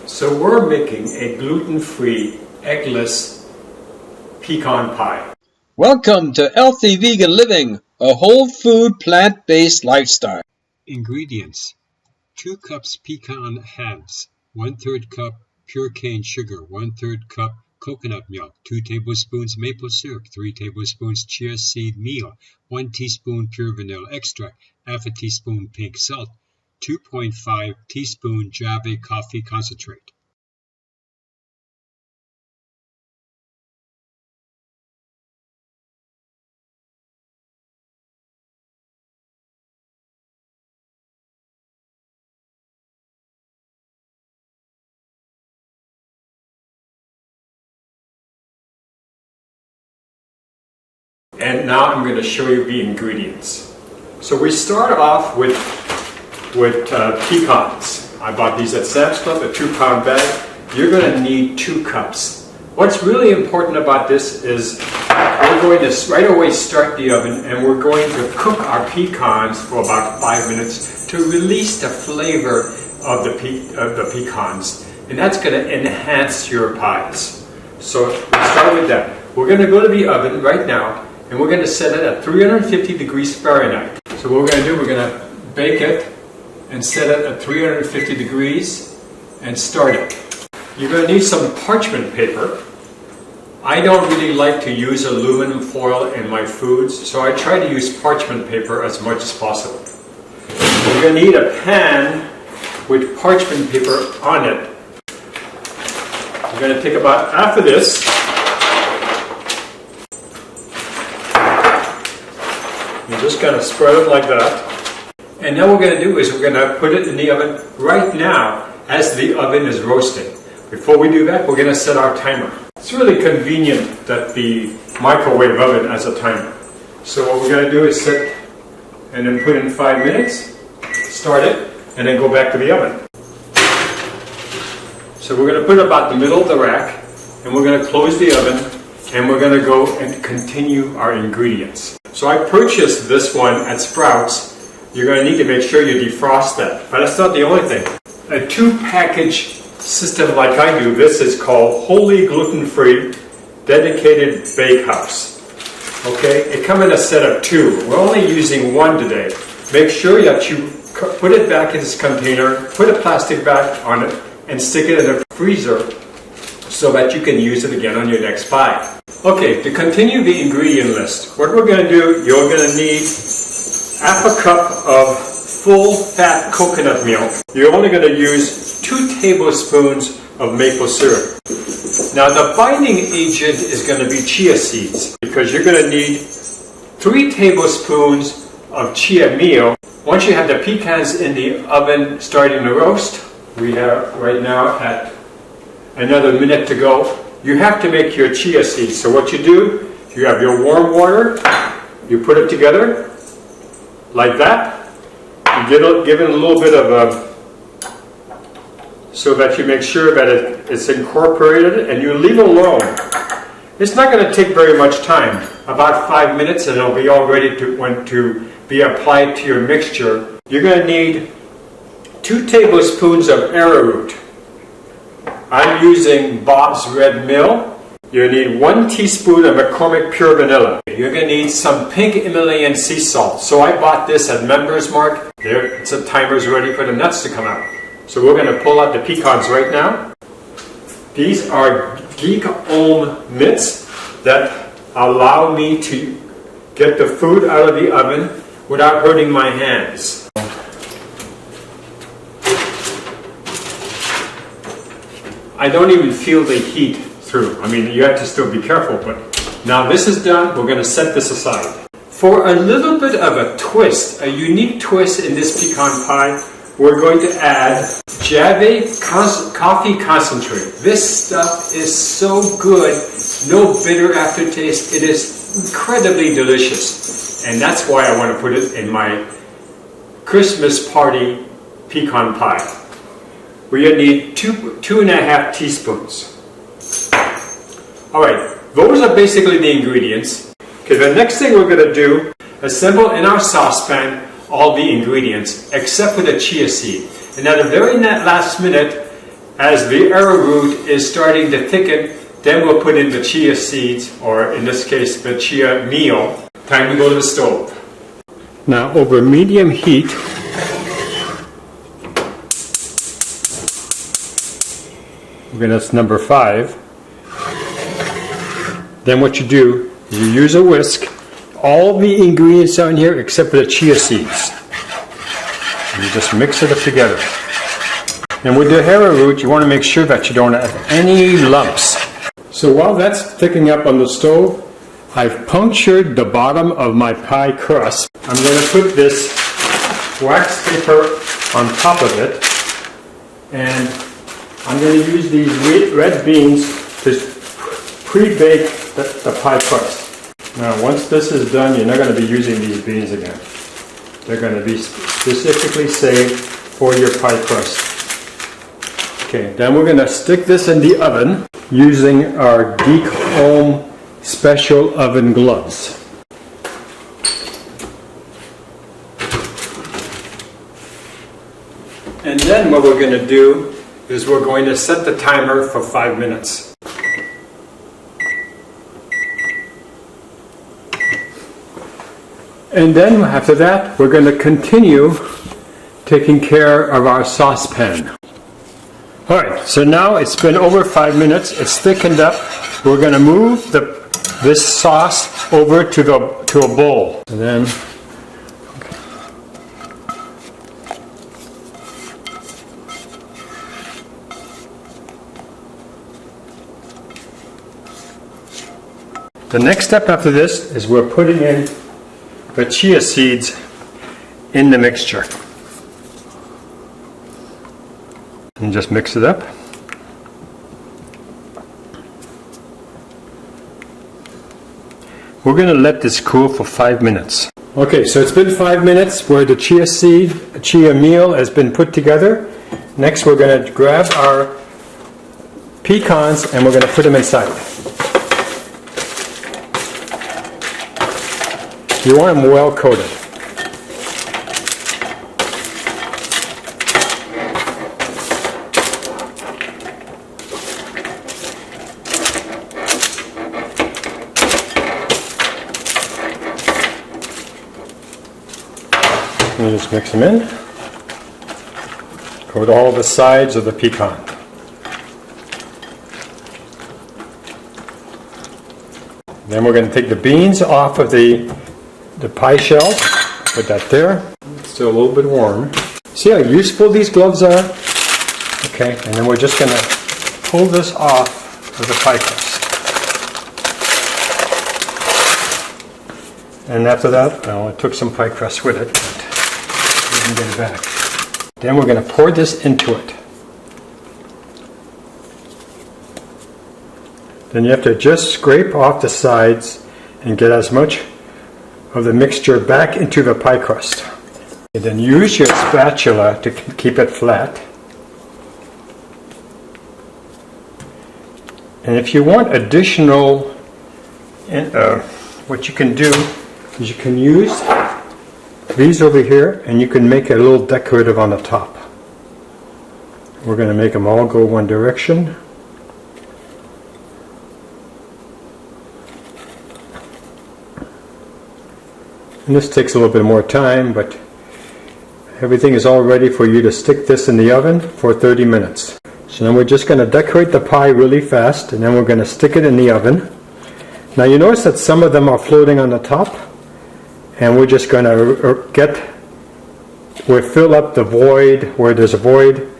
So we're making a gluten-free, eggless pecan pie. Welcome to Healthy Vegan Living, a whole food plant-based lifestyle. Ingredients: 2 cups pecan halves, 1/3 cup pure cane sugar, 1/3 cup coconut milk, 2 tablespoons maple syrup, 3 tablespoons chia seed meal, 1 teaspoon pure vanilla extract, half a teaspoon pink salt, 2.5 teaspoon Javy coffee concentrate. And now I'm going to show you the ingredients. So we start off with pecans. I bought these at Sam's Club, a 2-pound bag. You're going to need 2 cups. What's really important about this is we're going to right away start the oven and we're going to cook our pecans for about 5 minutes to release the flavor of the pecans. And that's going to enhance your pies. So let's start with that. We're going to go to the oven right now and we're going to set it at 350 degrees Fahrenheit. So what we're going to do, we're going to bake it and set it at 350 degrees and start it. You're going to need some parchment paper. I don't really like to use aluminum foil in my foods, so I try to use parchment paper as much as possible. You're going to need a pan with parchment paper on it. You're going to take about half of this. You're just going to spread it like that. And then what we're going to do is we're going to put it in the oven right now as the oven is roasting. Before we do that, we're going to set our timer. It's really convenient that the microwave oven has a timer. So what we're going to do is set and then put in 5 minutes, start it, and then go back to the oven. So we're going to put it about the middle of the rack, and we're going to close the oven, and we're going to go and continue our ingredients. So I purchased this one at Sprouts. You're going to need to make sure you defrost that. But that's not the only thing. A 2-package system like I do, this is called wholly gluten-free dedicated bakehouse. Okay, it comes in a set of 2. We're only using 1 today. Make sure that you put it back in this container, put a plastic bag on it, and stick it in a freezer so that you can use it again on your next pie. Okay, to continue the ingredient list, what we're going to do, you're going to need half a cup of full fat coconut milk. You're only going to use 2 tablespoons of maple syrup. Now the binding agent is going to be chia seeds because you're going to need 3 tablespoons of chia meal. Once you have the pecans in the oven starting to roast, we have right now at another minute to go, you have to make your chia seeds. So what you do, you have your warm water, you put it together like that, you give it a little bit of so that you make sure that it's incorporated, and you leave it alone. It's not going to take very much time, about 5 minutes, and it'll be all ready to be applied to your mixture. You're going to need 2 tablespoons of arrowroot. I'm using Bob's Red Mill. You need 1 teaspoon of McCormick Pure Vanilla. You're going to need some pink Himalayan sea salt. So I bought this at Members Mark. There, it's a timer's ready for the nuts to come out. So we're going to pull out the pecans right now. These are Geek Ohm mitts that allow me to get the food out of the oven without hurting my hands. I don't even feel the heat through. I mean, you have to still be careful, but now this is done. We're going to set this aside. For a little bit of a twist, a unique twist in this pecan pie, we're going to add Javy coffee concentrate. This stuff is so good, no bitter aftertaste. It is incredibly delicious. And that's why I want to put it in my Christmas party pecan pie. We're going to need 2.5 teaspoons. Alright, those are basically the ingredients. Okay, the next thing we're going to do, assemble in our saucepan all the ingredients except for the chia seed. And at the very last minute, As the arrowroot is starting to thicken, then we'll put in the chia seeds, or in this case, the chia meal. Time to go to the stove. Now, over medium heat, that's number 5. Then what you do, you use a whisk. All the ingredients are in here except for the chia seeds. And you just mix it up together. And with the arrowroot, you want to make sure that you don't have any lumps. So while that's thickening up on the stove, I've punctured the bottom of my pie crust. I'm going to put this wax paper on top of it, and I'm going to use these red beans to pre-bake the pie crust. Now once this is done, you're not going to be using these beans again. They're going to be specifically saved for your pie crust. Okay, then we're going to stick this in the oven using our Geek Home special oven gloves. And then what we're going to do is we're going to set the timer for 5 minutes. And then after that, we're going to continue taking care of our saucepan. Alright, so now it's been over 5 minutes, it's thickened up. We're going to move this sauce over to a bowl. And then, the next step after this is we're putting in the chia seeds in the mixture. And just mix it up. We're going to let this cool for 5 minutes. Okay, so it's been 5 minutes where the chia meal has been put together. Next we're going to grab our pecans and we're going to put them inside. You want them well coated. And just mix them in. Coat all the sides of the pecan. Then we're going to take the beans off of the pie shell. Put that there. It's still a little bit warm. See how useful these gloves are? Okay, and then we're just going to pull this off of the pie crust. And after that, well, it took some pie crust with it, but we can get it back. Then we're going to pour this into it. Then you have to just scrape off the sides and get as much of the mixture back into the pie crust. And then use your spatula to keep it flat. And if you want additional, what you can do is you can use these over here and you can make a little decorative on the top. We're going to make them all go one direction. And this takes a little bit more time, but everything is all ready for you to stick this in the oven for 30 minutes. So then we're just going to decorate the pie really fast, and then we're going to stick it in the oven. Now you notice that some of them are floating on the top, and we're just going to fill up the void, where there's a void,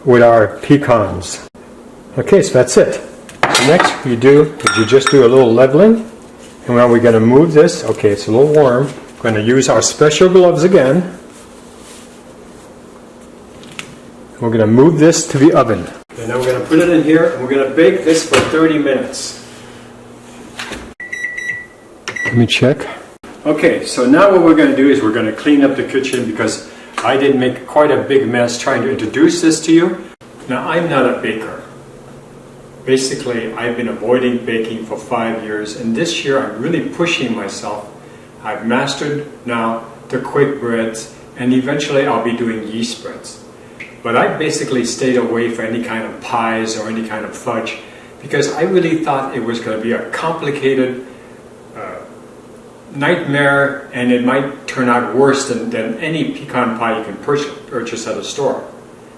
with our pecans. Okay, so that's it. So next what you do is you just do a little leveling, and now we're going to move this. Okay, it's a little warm. We're going to use our special gloves again. We're going to move this to the oven. And now we're going to put it in here and we're going to bake this for 30 minutes. Let me check. Okay, so now what we're going to do is we're going to clean up the kitchen because I did make quite a big mess trying to introduce this to you. Now I'm not a baker. Basically, I've been avoiding baking for 5 years, and this year I'm really pushing myself. I've mastered now the quick breads, and eventually I'll be doing yeast breads. but I basically stayed away from any kind of pies or any kind of fudge because I really thought it was going to be a complicated nightmare, and it might turn out worse than any pecan pie you can purchase at a store.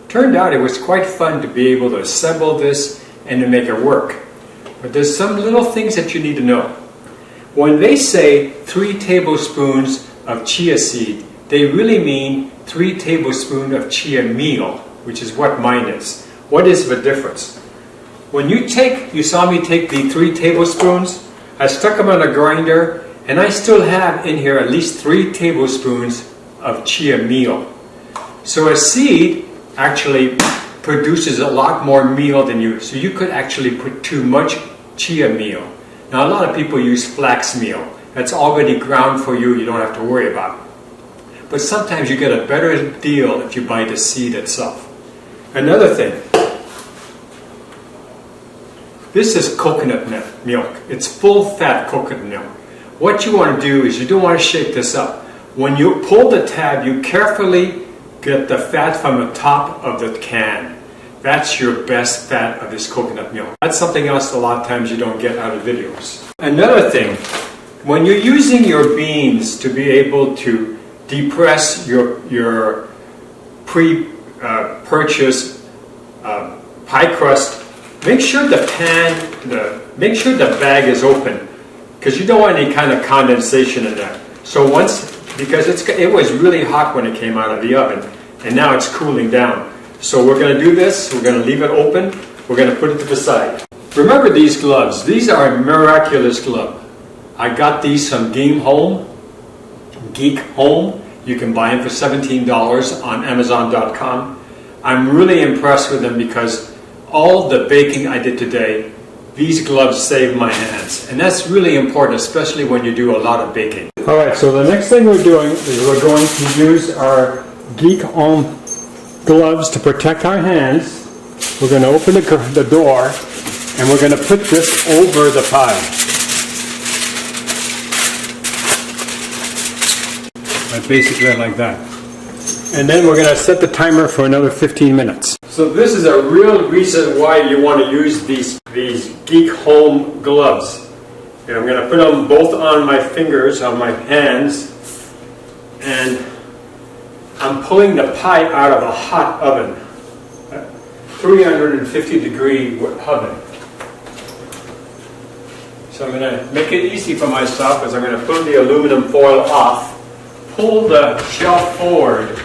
Turned out it was quite fun to be able to assemble this and to make it work. But there's some little things that you need to know. When they say 3 tablespoons of chia seed, they really mean 3 tablespoons of chia meal, which is what mine is. What is the difference? When you saw me take the 3 tablespoons, I stuck them on a grinder, and I still have in here at least 3 tablespoons of chia meal. So a seed actually produces a lot more meal than you. So you could actually put too much chia meal. Now a lot of people use flax meal. That's already ground for you, you don't have to worry about it. But sometimes you get a better deal if you buy the seed itself. Another thing. This is coconut milk. It's full fat coconut milk. What you want to do is you don't want to shake this up. When you pull the tab, you carefully get the fat from the top of the can. That's your best fat of this coconut milk. That's something else a lot of times you don't get out of videos. Another thing, when you're using your beans to be able to depress your pre-purchased pie crust, make sure the bag is open, because you don't want any kind of condensation in there. So because it was really hot when it came out of the oven, and now it's cooling down. So we're going to do this, we're going to leave it open, we're going to put it to the side. Remember these gloves, these are a miraculous glove. I got these from Geek Home. You can buy them for $17 on Amazon.com. I'm really impressed with them because all the baking I did today, these gloves saved my hands. And that's really important, especially when you do a lot of baking. Alright, so the next thing we're doing is we're going to use our Geek Home gloves to protect our hands. We're going to open the door and we're going to put this over the pie. Basically like that. And then we're going to set the timer for another 15 minutes. So this is a real reason why you want to use these Geek Home gloves. And I'm going to put them both on my fingers, on my hands, and I'm pulling the pie out of a hot oven, 350 degree oven. So I'm going to make it easy for myself because I'm going to pull the aluminum foil off, pull the shelf forward,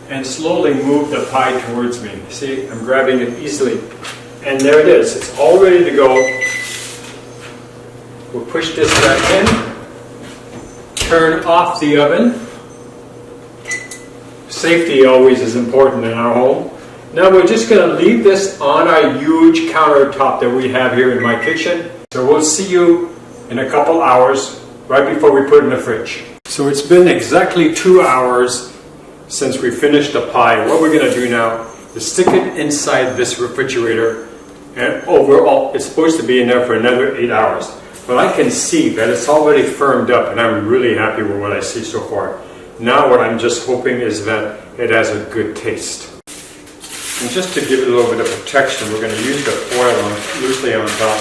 and slowly move the pie towards me. See, I'm grabbing it easily. And there it is. It's all ready to go. We'll push this back in. Turn off the oven. Safety always is important in our home. Now we're just going to leave this on our huge countertop that we have here in my kitchen. So we'll see you in a couple hours, right before we put it in the fridge. So it's been exactly 2 hours since we finished the pie. What we're going to do now is stick it inside this refrigerator, and overall it's supposed to be in there for another 8 hours. But I can see that it's already firmed up, and I'm really happy with what I see so far. Now what I'm just hoping is that it has a good taste. And just to give it a little bit of protection, we're going to use the foil loosely on top.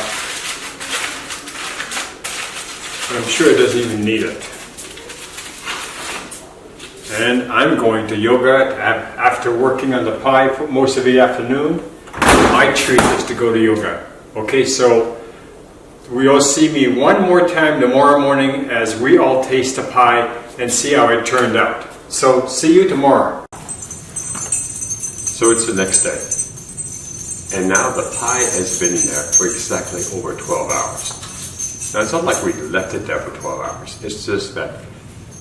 I'm sure it doesn't even need it. And I'm going to yoga after working on the pie for most of the afternoon. My treat is to go to yoga. Okay, so we'll see me one more time tomorrow morning as we all taste the pie and see how it turned out. So see you tomorrow. So it's the next day. And now the pie has been in there for exactly over 12 hours. Now it's not like we left it there for 12 hours. It's just that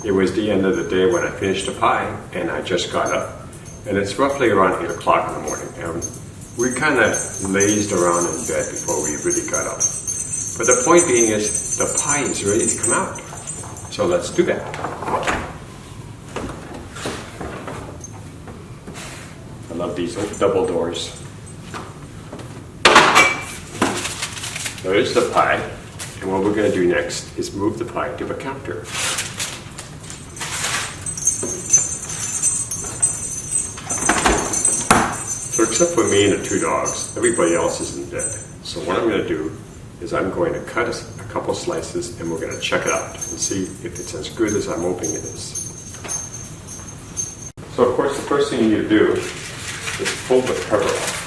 it was the end of the day when I finished the pie and I just got up. And it's roughly around 8 o'clock in the morning. And we kind of lazed around in bed before we really got up. But the point being is the pie is ready to come out. So let's do that. I love these double doors. There's the pie. And what we're going to do next is move the pie to the counter. So except for me and the two dogs, everybody else is in bed. So what I'm going to do is I'm going to cut a couple slices and we're going to check it out and see if it's as good as I'm hoping it is. So of course the first thing you need to do is pull the cover off.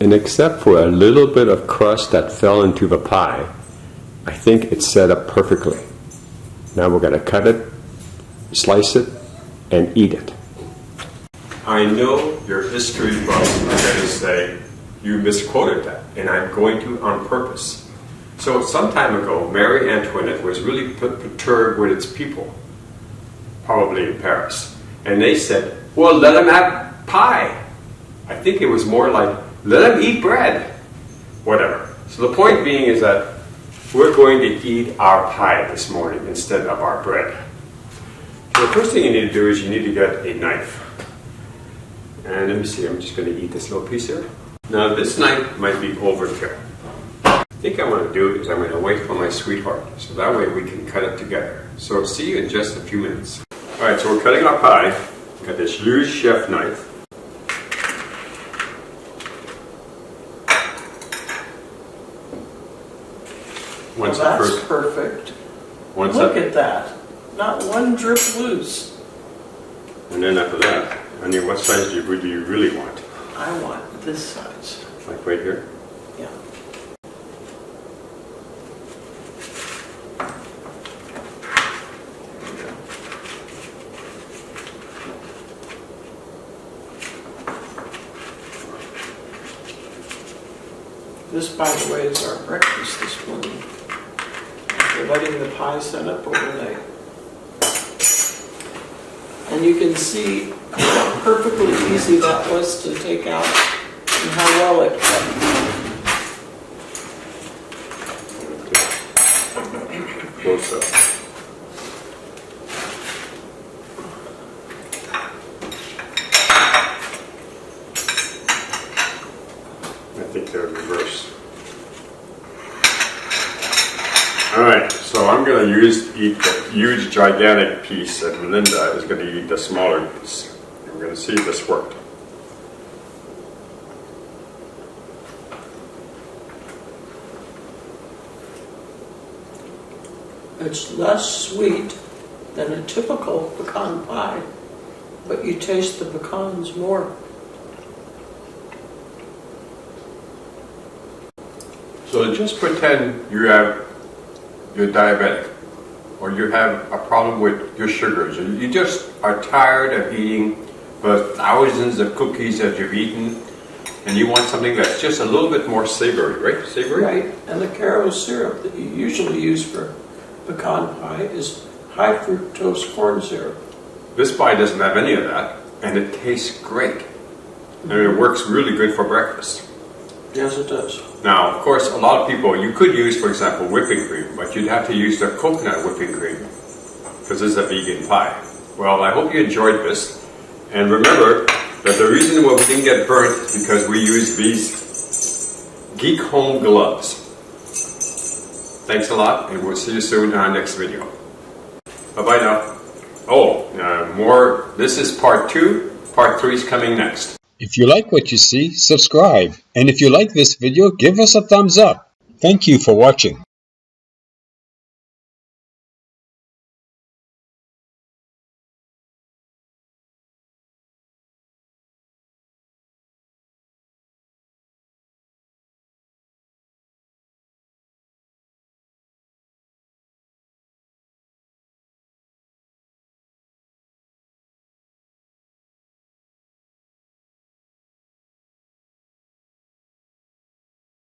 And except for a little bit of crust that fell into the pie, I think it's set up perfectly. Now we're going to cut it, slice it, and eat it. I know your history buffs are going to say you misquoted that, and I'm going to on purpose. So some time ago, Marie Antoinette was really perturbed with its people, probably in Paris. And they said, well, let them have pie. I think it was more like, let them eat bread. Whatever. So the point being is that we're going to eat our pie this morning instead of our bread. So the first thing you need to do is you need to get a knife. And let me see, I'm just going to eat this little piece here. Now this knife might be overkill. I think what I'm going to do is I'm going to wait for my sweetheart, so that way we can cut it together. So see you in just a few minutes. Alright, so we're cutting our pie. Got this huge chef knife. Well, that's perfect. Look at that. Not one drip loose. And then after that, honey, what size do you really want? I want this size. Like right here? Yeah. This, by the way, is our breakfast this morning. After letting the pie set up overnight. And you can see how perfectly easy that was to take out and how well it cut. Close up. I think they're reversed. Alright, so I'm going to eat the huge gigantic piece and Melinda is going to eat the smaller piece. We're going to see if this worked. It's less sweet than a typical pecan pie, but you taste the pecans more. So just pretend you're diabetic or you have a problem with your sugars and you just are tired of eating the thousands of cookies that you've eaten and you want something that's just a little bit more savory, right? Savory? Right, and the carob syrup that you usually use for pecan pie is high fructose corn syrup. This pie doesn't have any of that and it tastes great. And it works really good for breakfast. Yes, it does. Now, of course, a lot of people, you could use, for example, whipping cream, but you'd have to use the coconut whipping cream because this is a vegan pie. Well, I hope you enjoyed this. And remember that the reason why we didn't get burnt is because we used these Geek Home gloves. Thanks a lot, and we'll see you soon in our next video. Bye-bye now. Oh, more. This is part 2. Part 3 is coming next. If you like what you see, subscribe. And if you like this video, give us a thumbs up. Thank you for watching.